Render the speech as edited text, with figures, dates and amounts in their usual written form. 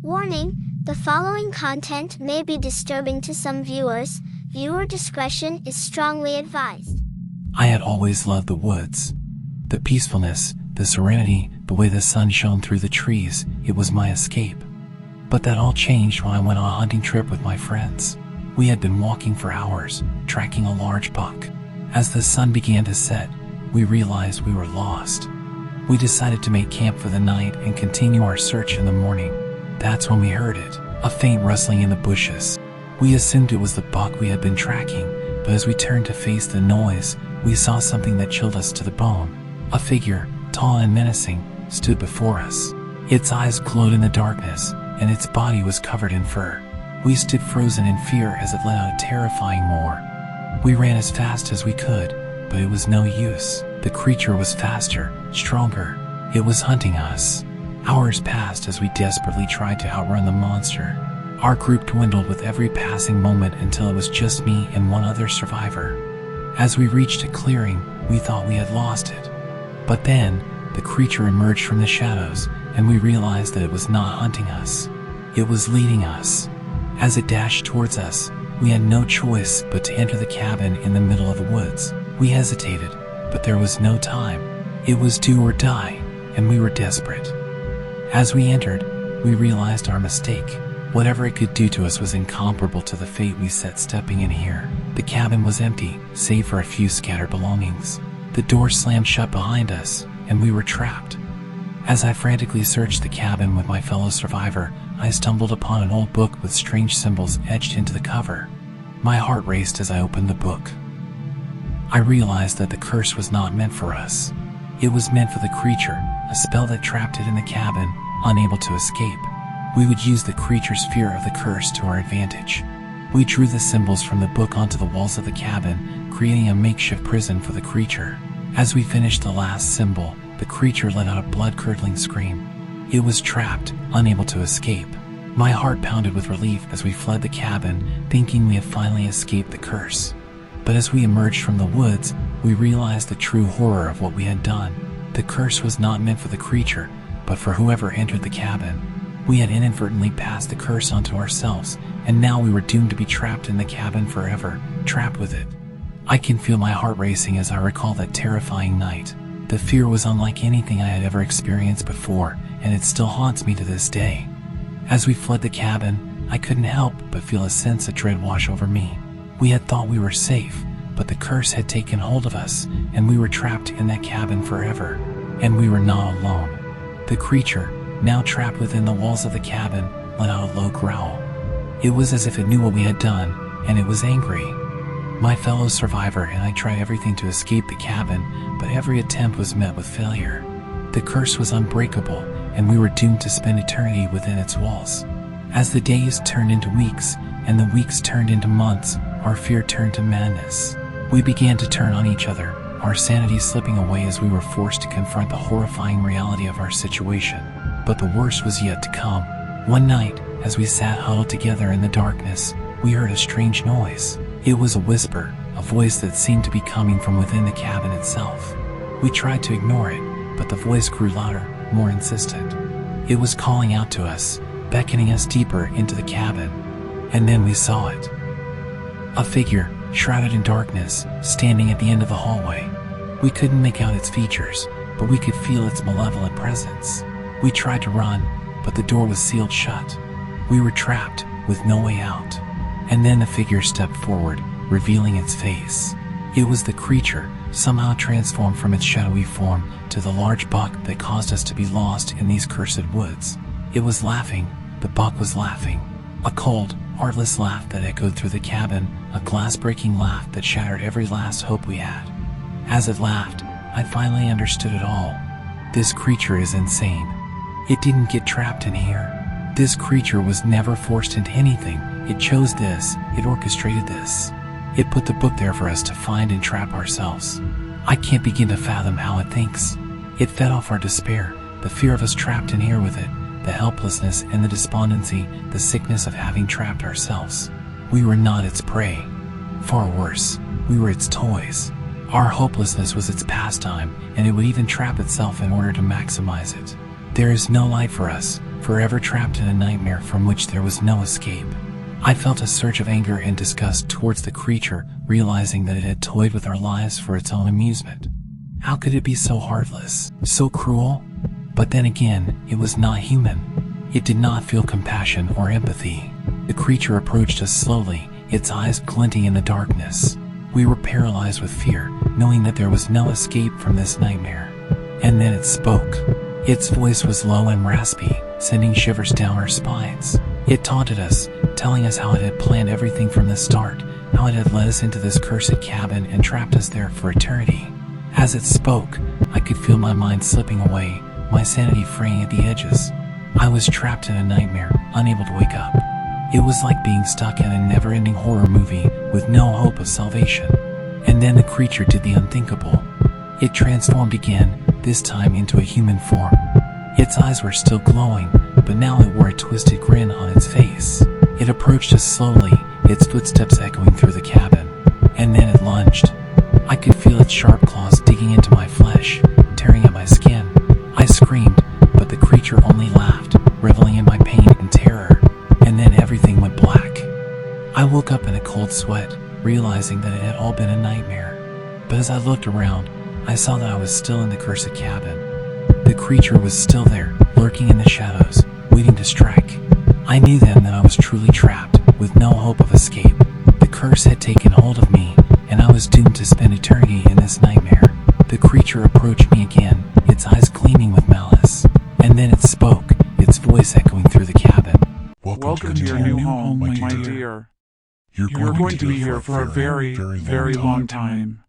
Warning, the following content may be disturbing to some viewers. Viewer discretion is strongly advised. I had always loved the woods. The peacefulness, the serenity, the way the sun shone through the trees, it was my escape. But that all changed when I went on a hunting trip with my friends. We had been walking for hours, tracking a large buck. As the sun began to set, we realized we were lost. We decided to make camp for the night and continue our search in the morning. That's when we heard it, a faint rustling in the bushes. We assumed it was the buck we had been tracking, but as we turned to face the noise, we saw something that chilled us to the bone. A figure, tall and menacing, stood before us. Its eyes glowed in the darkness, and its body was covered in fur. We stood frozen in fear as it let out a terrifying roar. We ran as fast as we could, but it was no use. The creature was faster, stronger. It was hunting us. Hours passed as we desperately tried to outrun the monster. Our group dwindled with every passing moment until it was just me and one other survivor. As we reached a clearing, we thought we had lost it. But then, the creature emerged from the shadows, and we realized that it was not hunting us. It was leading us. As it dashed towards us, we had no choice but to enter the cabin in the middle of the woods. We hesitated, but there was no time. It was do or die, and we were desperate. As we entered, we realized our mistake. Whatever it could do to us was incomparable to the fate we set stepping in here. The cabin was empty, save for a few scattered belongings. The door slammed shut behind us, and we were trapped. As I frantically searched the cabin with my fellow survivor, I stumbled upon an old book with strange symbols etched into the cover. My heart raced as I opened the book. I realized that the curse was not meant for us. It was meant for the creature, a spell that trapped it in the cabin, unable to escape. We would use the creature's fear of the curse to our advantage. We drew the symbols from the book onto the walls of the cabin, creating a makeshift prison for the creature. As we finished the last symbol, the creature let out a blood-curdling scream. It was trapped, unable to escape. My heart pounded with relief as we fled the cabin, thinking we had finally escaped the curse. But as we emerged from the woods, we realized the true horror of what we had done. The curse was not meant for the creature, but for whoever entered the cabin. We had inadvertently passed the curse onto ourselves, and now we were doomed to be trapped in the cabin forever, trapped with it. I can feel my heart racing as I recall that terrifying night. The fear was unlike anything I had ever experienced before, and it still haunts me to this day. As we fled the cabin, I couldn't help but feel a sense of dread wash over me. We had thought we were safe, but the curse had taken hold of us, and we were trapped in that cabin forever. And we were not alone. The creature, now trapped within the walls of the cabin, let out a low growl. It was as if it knew what we had done, and it was angry. My fellow survivor and I tried everything to escape the cabin, but every attempt was met with failure. The curse was unbreakable, and we were doomed to spend eternity within its walls. As the days turned into weeks, and the weeks turned into months, our fear turned to madness. We began to turn on each other, our sanity slipping away as we were forced to confront the horrifying reality of our situation. But the worst was yet to come. One night, as we sat huddled together in the darkness, we heard a strange noise. It was a whisper, a voice that seemed to be coming from within the cabin itself. We tried to ignore it, but the voice grew louder, more insistent. It was calling out to us, beckoning us deeper into the cabin. And then we saw it. A figure, shrouded in darkness, standing at the end of the hallway. We couldn't make out its features, but we could feel its malevolent presence. We tried to run, but the door was sealed shut. We were trapped, with no way out. And then the figure stepped forward, revealing its face. It was the creature, somehow transformed from its shadowy form to the large buck that caused us to be lost in these cursed woods. It was laughing, the buck was laughing. A cold, heartless laugh that echoed through the cabin, a glass-breaking laugh that shattered every last hope we had. As it laughed, I finally understood it all. This creature is insane. It didn't get trapped in here. This creature was never forced into anything. It chose this, it orchestrated this. It put the book there for us to find and trap ourselves. I can't begin to fathom how it thinks. It fed off our despair, the fear of us trapped in here with it, the helplessness and the despondency, the sickness of having trapped ourselves. We were not its prey. Far worse, we were its toys. Our hopelessness was its pastime, and it would even trap itself in order to maximize it. There is no light for us, forever trapped in a nightmare from which there was no escape. I felt a surge of anger and disgust towards the creature, realizing that it had toyed with our lives for its own amusement. How could it be so heartless, so cruel? But then again, it was not human. It did not feel compassion or empathy. The creature approached us slowly, its eyes glinting in the darkness. We were paralyzed with fear, knowing that there was no escape from this nightmare. And then it spoke. Its voice was low and raspy, sending shivers down our spines. It taunted us, telling us how it had planned everything from the start, how it had led us into this cursed cabin and trapped us there for eternity. As it spoke, I could feel my mind slipping away, my sanity fraying at the edges. I was trapped in a nightmare, unable to wake up. It was like being stuck in a never-ending horror movie with no hope of salvation. And then the creature did the unthinkable. It transformed again, this time into a human form. Its eyes were still glowing, but now it wore a twisted grin on its face. It approached us slowly, its footsteps echoing through the cabin. And then it lunged. I could feel its sharp claws digging into my flesh, tearing at my skin. I screamed, but the creature only laughed, reveling in my pain and terror. And then everything went black. I woke up in a cold sweat, realizing that it had all been a nightmare. But as I looked around, I saw that I was still in the cursed cabin. The creature was still there, lurking in the shadows, waiting to strike. I knew then that I was truly trapped, with no hope of escape. The curse had taken hold of me, and I was doomed to spend eternity in this nightmare. The creature approached me again, its eyes gleaming with malice. And then it spoke, its voice echoing through the cabin. Welcome to your new home, my dear. You're going to be here for a very, very long time.